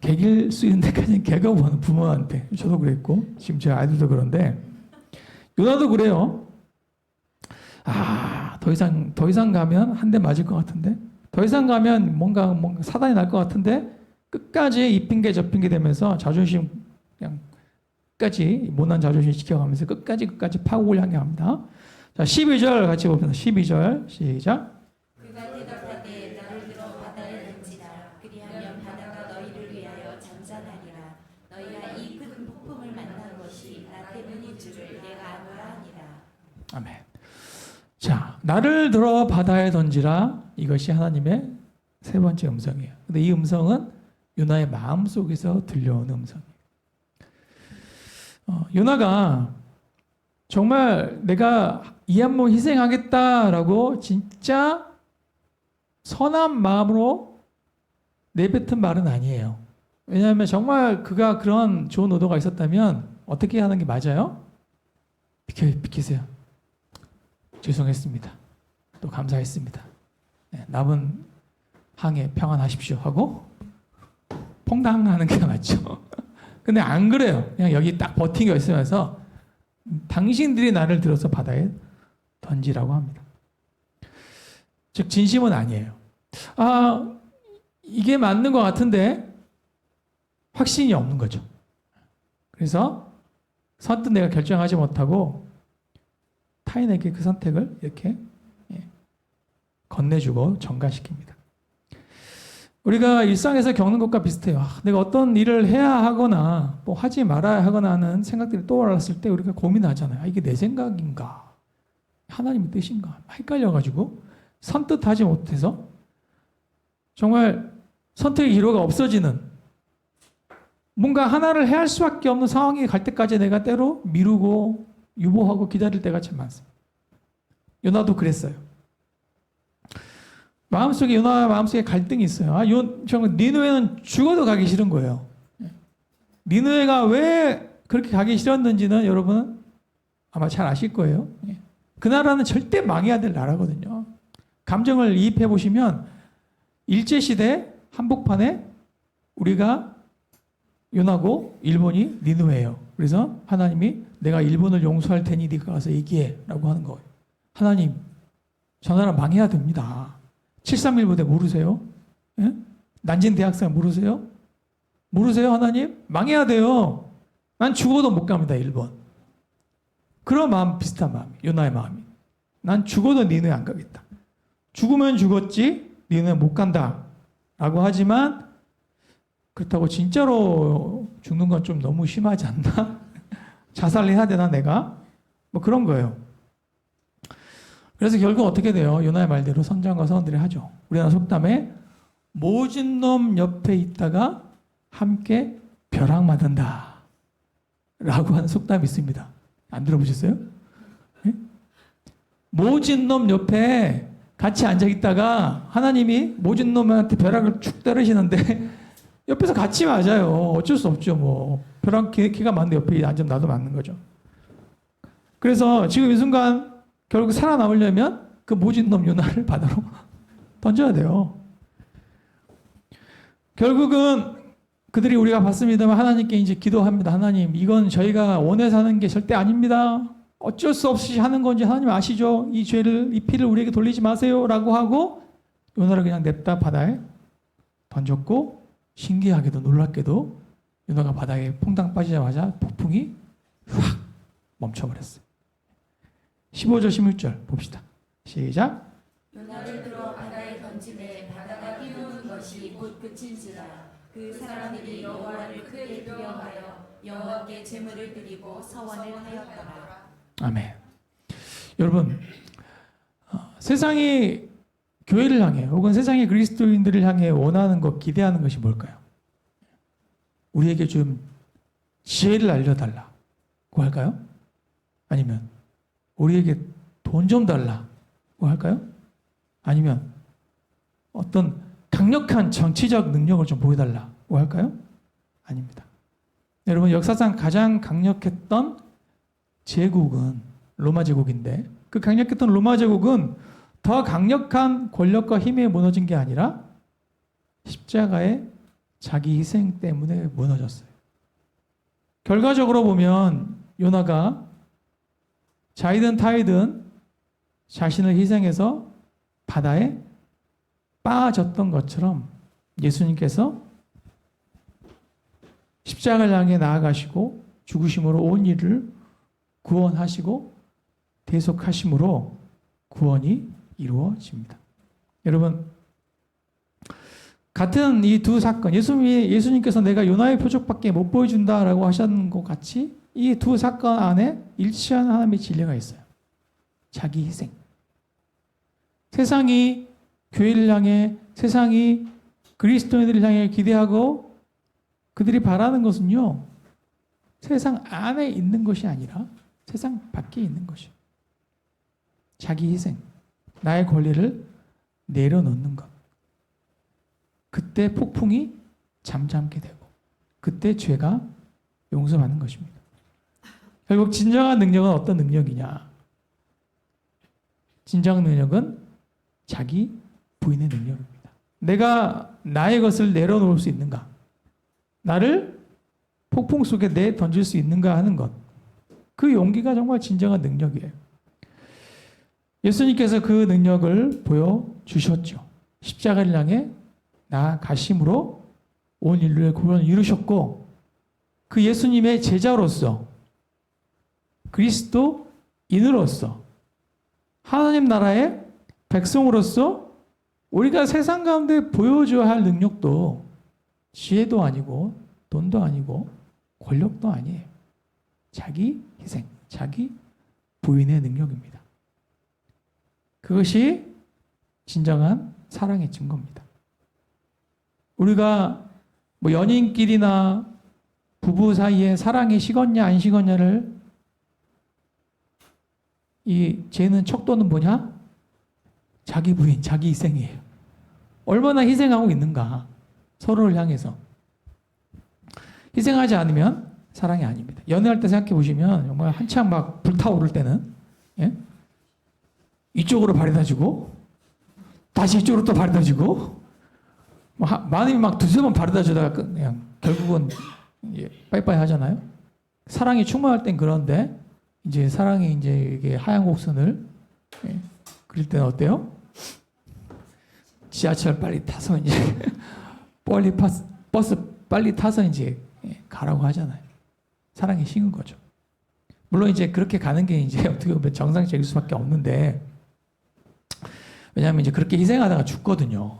개길 수 있는 데까지는 개가보는 부모한테. 저도 그랬고 지금 제 아이들도 그런데 요나도 그래요. 더 이상 가면 한 대 맞을 것 같은데, 더 이상 가면 뭔가 사단이 날 것 같은데, 끝까지 이 핑계 저 핑계 되면서 자존심 그냥 끝까지 못난 자존심 지켜가면서 끝까지 파국을 향해 합니다. 자, 12절 같이 봅니다. 12절 시작. 그가 대답하되 나를 들어 바다에 던지라. 그리하면 바다가 너희를 위하여 잠잠하리라. 너희가 이 큰 폭풍을 만난 것이 나 때문인 줄을 내가 알아야 하니라. 아멘. 자, 나를 들어 바다에 던지라. 이것이 하나님의 세 번째 음성이에요. 근데 이 음성은 요나의 마음 속에서 들려오는 음성이에요. 요나가 정말 내가 이 한 몸 희생하겠다라고 진짜 선한 마음으로 내뱉은 말은 아니에요. 왜냐하면 정말 그가 그런 좋은 의도가 있었다면 어떻게 하는 게 맞아요? 비키세요. 죄송했습니다. 또 감사했습니다. 네, 남은 항해 평안하십시오 하고 퐁당하는 게 맞죠. 근데 안 그래요. 그냥 여기 딱 버티고 있으면서 당신들이 나를 들어서 바다에 던지라고 합니다. 즉 진심은 아니에요. 이게 맞는 것 같은데 확신이 없는 거죠. 그래서 선뜻 내가 결정하지 못하고 타인에게 그 선택을 이렇게 건네주고 전가시킵니다. 우리가 일상에서 겪는 것과 비슷해요. 내가 어떤 일을 해야 하거나 뭐 하지 말아야 하거나 하는 생각들이 떠올랐을 때 우리가 고민하잖아요. 이게 내 생각인가? 하나님의 뜻인가? 헷갈려가지고 선뜻하지 못해서 정말 선택의 기로가 없어지는, 뭔가 하나를 해야 할 수밖에 없는 상황이 갈 때까지 내가 때로 미루고 유보하고 기다릴 때가 참 많습니다. 요나도 그랬어요. 마음속에, 요나 마음속에 갈등이 있어요. 정말 니느웨는 죽어도 가기 싫은 거예요. 니느웨가 왜 그렇게 가기 싫었는지는 여러분 아마 잘 아실 거예요. 그 나라는 절대 망해야 될 나라거든요. 감정을 이입해 보시면 일제시대 한복판에 우리가 요나고 일본이 니느웨예요. 그래서 하나님이 내가 일본을 용서할 테니 네가 가서 얘기해 라고 하는 거예요. 하나님, 저 나라 망해야 됩니다. 731 부대 모르세요? 예? 난징 대학생 모르세요? 모르세요, 하나님? 망해야 돼요. 난 죽어도 못 갑니다, 일본. 그런 마음, 비슷한 마음이, 요나의 마음이. 난 죽어도 니네 안 가겠다. 죽으면 죽었지, 니네 못 간다. 라고 하지만, 그렇다고 진짜로 죽는 건 좀 너무 심하지 않나? 자살해야 되나, 내가? 뭐 그런 거예요. 그래서 결국 어떻게 돼요? 요나의 말대로 선장과 선원들이 하죠. 우리나라 속담에 모진 놈 옆에 있다가 함께 벼락 맞는다 라고 하는 속담이 있습니다. 안 들어보셨어요? 예? 모진 놈 옆에 같이 앉아 있다가 하나님이 모진 놈한테 벼락을 축 때리시는데 옆에서 같이 맞아요. 어쩔 수 없죠. 뭐 벼락 키가 맞는데 옆에 앉으면 나도 맞는 거죠. 그래서 지금 이 순간 결국 살아남으려면 그 모진 놈 요나를 바다로 던져야 돼요. 결국은 그들이 우리가 봤습니다만 하나님께 이제 기도합니다. 하나님, 이건 저희가 원해서 하는 게 절대 아닙니다. 어쩔 수 없이 하는 건지 하나님 아시죠? 이 죄를, 이 피를 우리에게 돌리지 마세요. 라고 하고 요나를 그냥 냅다 바다에 던졌고, 신기하게도 놀랍게도 요나가 바다에 퐁당 빠지자마자 폭풍이 확 멈춰버렸어요. 15절 16절 봅시다. 시작. 요나를 들어 바다에 던지매 바다가 비우는 것이 곧 그친지라. 그 사람들이 여호와를 크게 두려워하여 여호와께 제물을 드리고 서원을 하였더라. 아멘. 여러분, 세상이 교회를 향해 혹은 세상의 그리스도인들을 향해 원하는 것, 기대하는 것이 뭘까요? 우리에게 좀 지혜를 알려달라고 할까요? 아니면 우리에게 돈 좀 달라고 할까요? 아니면 어떤 강력한 정치적 능력을 좀 보여달라고 할까요? 아닙니다. 여러분, 역사상 가장 강력했던 제국은 로마 제국인데, 그 강력했던 로마 제국은 더 강력한 권력과 힘에 무너진 게 아니라 십자가의 자기 희생 때문에 무너졌어요. 결과적으로 보면 요나가 자이든 타이든 자신을 희생해서 바다에 빠졌던 것처럼 예수님께서 십자가를 향해 나아가시고 죽으심으로 온 일을 구원하시고 대속하심으로 구원이 이루어집니다. 여러분, 같은 이 두 사건, 예수님께서 내가 요나의 표적밖에 못 보여준다라고 하셨는 것 같이 이 두 사건 안에 일치하는 하나님의 진리가 있어요. 자기 희생. 세상이 교회를 향해, 세상이 그리스도인들을 향해 기대하고 그들이 바라는 것은요, 세상 안에 있는 것이 아니라 세상 밖에 있는 것이요. 자기 희생, 나의 권리를 내려놓는 것. 그때 폭풍이 잠잠게 되고 그때 죄가 용서받는 것입니다. 결국 진정한 능력은 어떤 능력이냐? 진정한 능력은 자기 부인의 능력입니다. 내가 나의 것을 내려놓을 수 있는가? 나를 폭풍 속에 내던질 수 있는가 하는 것. 그 용기가 정말 진정한 능력이에요. 예수님께서 그 능력을 보여주셨죠. 십자가를 향해 나아가심으로 온 인류의 구원을 이루셨고, 그 예수님의 제자로서 그리스도인으로서 하나님 나라의 백성으로서 우리가 세상 가운데 보여줘야 할 능력도 지혜도 아니고 돈도 아니고 권력도 아니에요. 자기 희생, 자기 부인의 능력입니다. 그것이 진정한 사랑의 증거입니다. 우리가 뭐 연인끼리나 부부 사이에 사랑이 식었냐 안 식었냐를 이 재는 척도는 뭐냐? 자기 부인, 자기 희생이에요. 얼마나 희생하고 있는가? 서로를 향해서. 희생하지 않으면 사랑이 아닙니다. 연애할 때 생각해 보시면 정말 한창 막 불타오를 때는, 예? 이쪽으로 발에다 주고 다시 이쪽으로 또 발에다 주고 많이 막 두세 번 발에다 주다가 그냥 결국은 빠이빠이 하잖아요. 사랑이 충만할 땐 그런데 이제 사랑이 이제 이게 하얀 곡선을 그릴 때는 어때요? 지하철 빨리 타서 이제 빨리 버스 빨리 타서 이제 가라고 하잖아요. 사랑이 식은 거죠. 물론 이제 그렇게 가는 게 이제 어떻게 보면 정상적일 수밖에 없는데, 왜냐하면 이제 그렇게 희생하다가 죽거든요.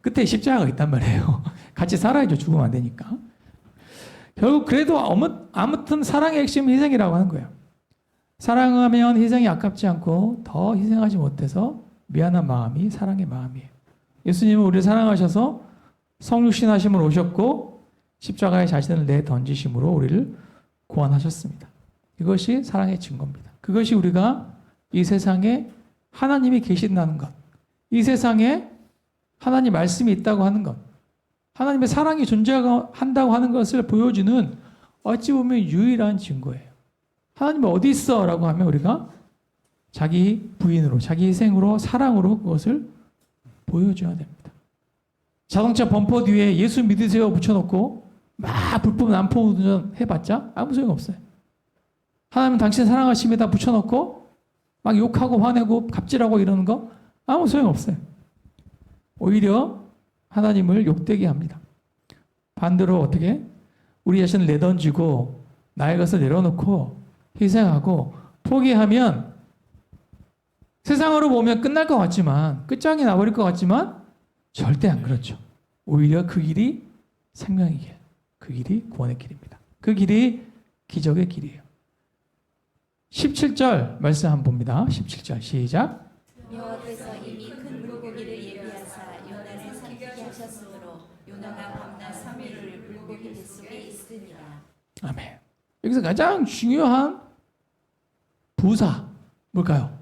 끝에 십자가가 있단 말이에요. 같이 살아야죠. 죽으면 안 되니까. 결국 그래도 아무튼 사랑의 핵심은 희생이라고 하는 거예요. 사랑하면 희생이 아깝지 않고 더 희생하지 못해서 미안한 마음이 사랑의 마음이에요. 예수님은 우리를 사랑하셔서 성육신하심을 오셨고 십자가에 자신을 내던지심으로 우리를 구원하셨습니다. 이것이 사랑의 증거입니다. 그것이 우리가 이 세상에 하나님이 계신다는 것, 이 세상에 하나님 말씀이 있다고 하는 것, 하나님의 사랑이 존재한다고 하는 것을 보여주는 어찌 보면 유일한 증거예요. 하나님이 어디 있어? 라고 하면 우리가 자기 부인으로, 자기 희생으로, 사랑으로 그것을 보여줘야 됩니다. 자동차 범퍼 뒤에 예수 믿으세요 붙여놓고 막 불법 난폭 운전 해봤자 아무 소용 없어요. 하나님 당신 사랑하심에다 붙여놓고 막 욕하고 화내고 갑질하고 이러는 거 아무 소용 없어요. 오히려 하나님을 욕되게 합니다. 반대로 어떻게? 우리 자신을 내던지고 나의 것을 내려놓고 희생하고 포기하면 세상으로 보면 끝날 것 같지만 끝장이 나버릴 것 같지만 절대 안 그렇죠. 오히려 그 길이 생명의 길, 그 길이 구원의 길입니다. 그 길이 기적의 길이에요. 17절 말씀 한번 봅니다. 17절 시작. 여호와께서 이미 큰 물고기를 예비하사 요나를 삼키게 하셨으므로 요나가 밤낮 3일을 물고기 뱃속에 있으니라. 아멘. 여기서 가장 중요한 부사 뭘까요?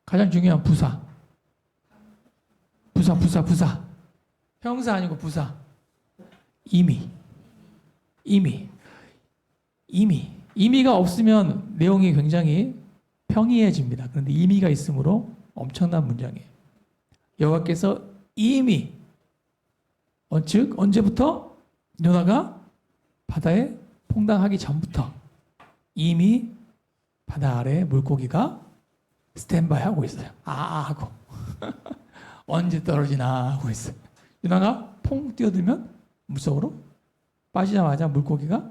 가장 중요한 부사. 형사 아니고 부사. 임의가 없으면 내용이 굉장히 평이해집니다. 그런데 임의가 있으므로 엄청난 문장이에요. 여호와께서 이미 즉 언제부터? 요나가 바다에 퐁당하기 전부터 이미 바다 아래 물고기가 스탠바이 하고 있어요. 하고 언제 떨어지나 하고 있어요. 요나가 퐁 뛰어들면 물속으로 빠지자마자 물고기가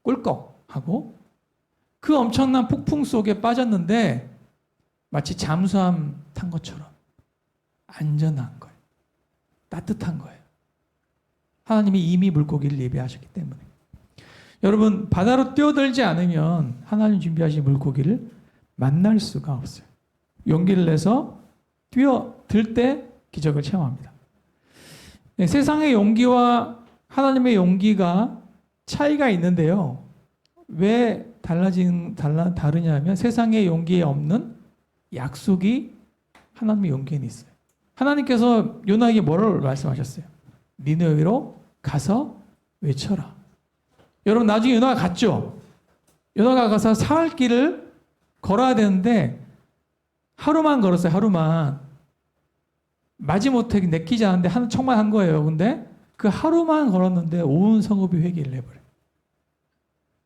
꿀꺽 하고 그 엄청난 폭풍 속에 빠졌는데 마치 잠수함 탄 것처럼 안전한 거예요. 따뜻한 거예요. 하나님이 이미 물고기를 예비하셨기 때문에. 여러분 바다로 뛰어들지 않으면 하나님 준비하신 물고기를 만날 수가 없어요. 용기를 내서 뛰어들 때 기적을 체험합니다. 네, 세상의 용기와 하나님의 용기가 차이가 있는데요. 왜 다르냐면 세상의 용기에 없는 약속이 하나님의 용기에는 있어요. 하나님께서 요나에게 뭐를 말씀하셨어요? 니느웨로 가서 외쳐라. 여러분 나중에 요나가 갔죠? 요나가 가서 사흘 길을 걸어야 되는데 하루만 걸었어요. 하루만. 마지못해 내키지 않았는데 한 척만 한 거예요. 근데 그 하루만 걸었는데 온 성읍이 회개를 해버려요.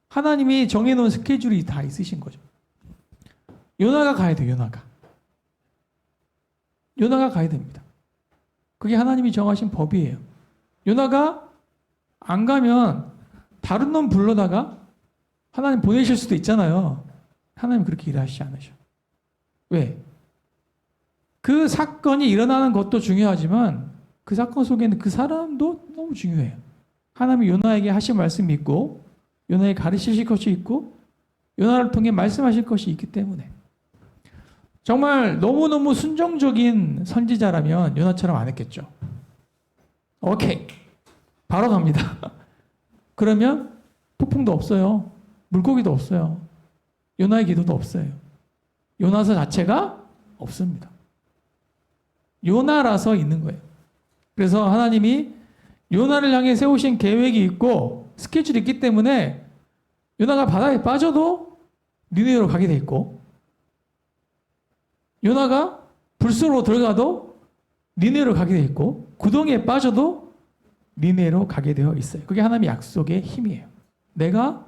하나님이 정해놓은 스케줄이 다 있으신 거죠. 요나가 가야 돼요. 요나가 가야 됩니다. 그게 하나님이 정하신 법이에요. 요나가 안 가면 다른 놈 불러다가 하나님 보내실 수도 있잖아요. 하나님 그렇게 일하시지 않으셔. 왜? 그 사건이 일어나는 것도 중요하지만 그 사건 속에는 그 사람도 너무 중요해요. 하나님이 요나에게 하신 말씀이 있고 요나에게 가르치실 것이 있고 요나를 통해 말씀하실 것이 있기 때문에 정말 너무너무 순종적인 선지자라면 요나처럼 안 했겠죠. 오케이. 바로 갑니다. 그러면 폭풍도 없어요. 물고기도 없어요. 요나의 기도도 없어요. 요나서 자체가 없습니다. 요나라서 있는 거예요. 그래서 하나님이 요나를 향해 세우신 계획이 있고 스케줄이 있기 때문에 요나가 바다에 빠져도 니느웨로 가게 돼 있고 요나가 불수로 들어가도 니느웨로 가게 돼 있고 구덩이에 빠져도 니느웨로 가게 되어 있어요. 그게 하나님의 약속의 힘이에요. 내가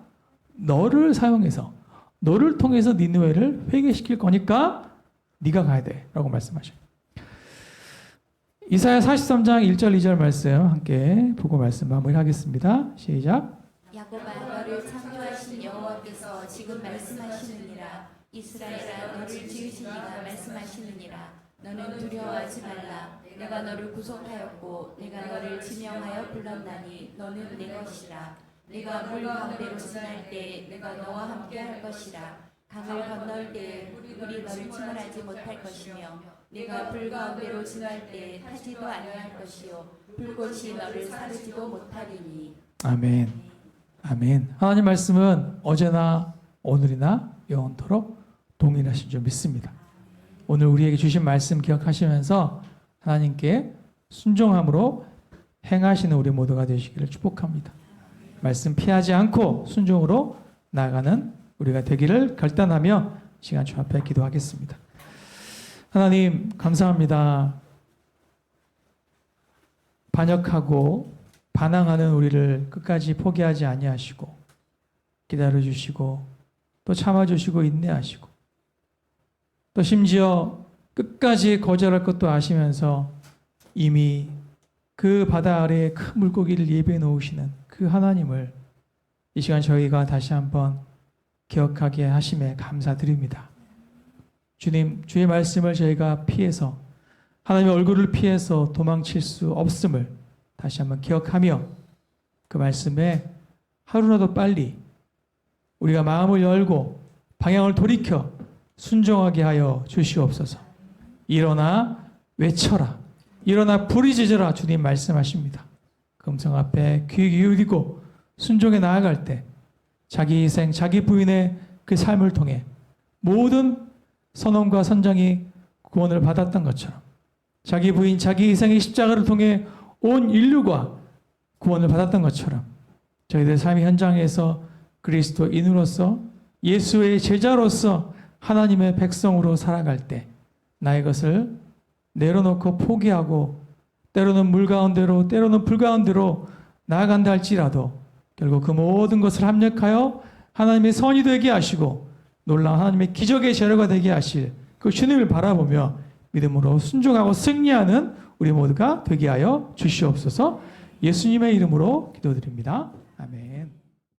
너를 사용해서 너를 통해서 니느웨를 회개시킬 거니까 네가 가야 돼 라고 말씀하셔요. 이사야 43장 1절 2절 말씀 함께 보고 말씀 마무리하겠습니다. 시작. 야곱아 너를 창조하신 여호와께서 지금 말씀하시느니라. 이스라엘아 너를 지으신 이가 말씀하시느니라. 너는 두려워하지 말라. 내가 너를 구속하였고 내가 너를 지명하여 불렀나니 너는 내 것이라. 네가 물 가운데로 지날 때 내가 너와 함께 할 것이라. 강을 건널 때 물이 너를 침몰하지 못할 것이며 네가 불 가운데로 지날 때 타지도 아니할 것이요 불꽃이 너를 사르지도 못하리니 아멘. 아멘. 하나님 말씀은 어제나 오늘이나 영원토록 동일하신 줄 믿습니다. 오늘 우리에게 주신 말씀 기억하시면서 하나님께 순종함으로 행하시는 우리 모두가 되시기를 축복합니다. 말씀 피하지 않고 순종으로 나아가는 우리가 되기를 결단하며 시간 주 앞에 기도하겠습니다. 하나님 감사합니다. 반역하고 반항하는 우리를 끝까지 포기하지 아니하시고 기다려주시고 또 참아주시고 인내하시고 또 심지어 끝까지 거절할 것도 아시면서 이미 그 바다 아래에 큰 물고기를 예비해 놓으시는 그 하나님을 이 시간 저희가 다시 한번 기억하게 하심에 감사드립니다. 주님, 주의 말씀을 저희가 피해서 하나님의 얼굴을 피해서 도망칠 수 없음을 다시 한번 기억하며 그 말씀에 하루라도 빨리 우리가 마음을 열고 방향을 돌이켜 순종하게 하여 주시옵소서. 일어나 외쳐라. 일어나 부르짖으라. 주님 말씀하십니다. 그 음성 앞에 귀 기울이고 순종에 나아갈 때 자기 희생, 자기 부인의 그 삶을 통해 모든 선원과 선장이 구원을 받았던 것처럼 자기 부인, 자기 희생의 십자가를 통해 온 인류가 구원을 받았던 것처럼 저희들 삶의 현장에서 그리스도인으로서 예수의 제자로서 하나님의 백성으로 살아갈 때 나의 것을 내려놓고 포기하고 때로는 물 가운데로 때로는 불 가운데로 나아간다 할지라도 결국 그 모든 것을 합력하여 하나님의 선이 되게 하시고 놀라운 하나님의 기적의 재료가 되게 하실 그 주님을 바라보며 믿음으로 순종하고 승리하는 우리 모두가 되게 하여 주시옵소서. 예수님의 이름으로 기도드립니다. 아멘.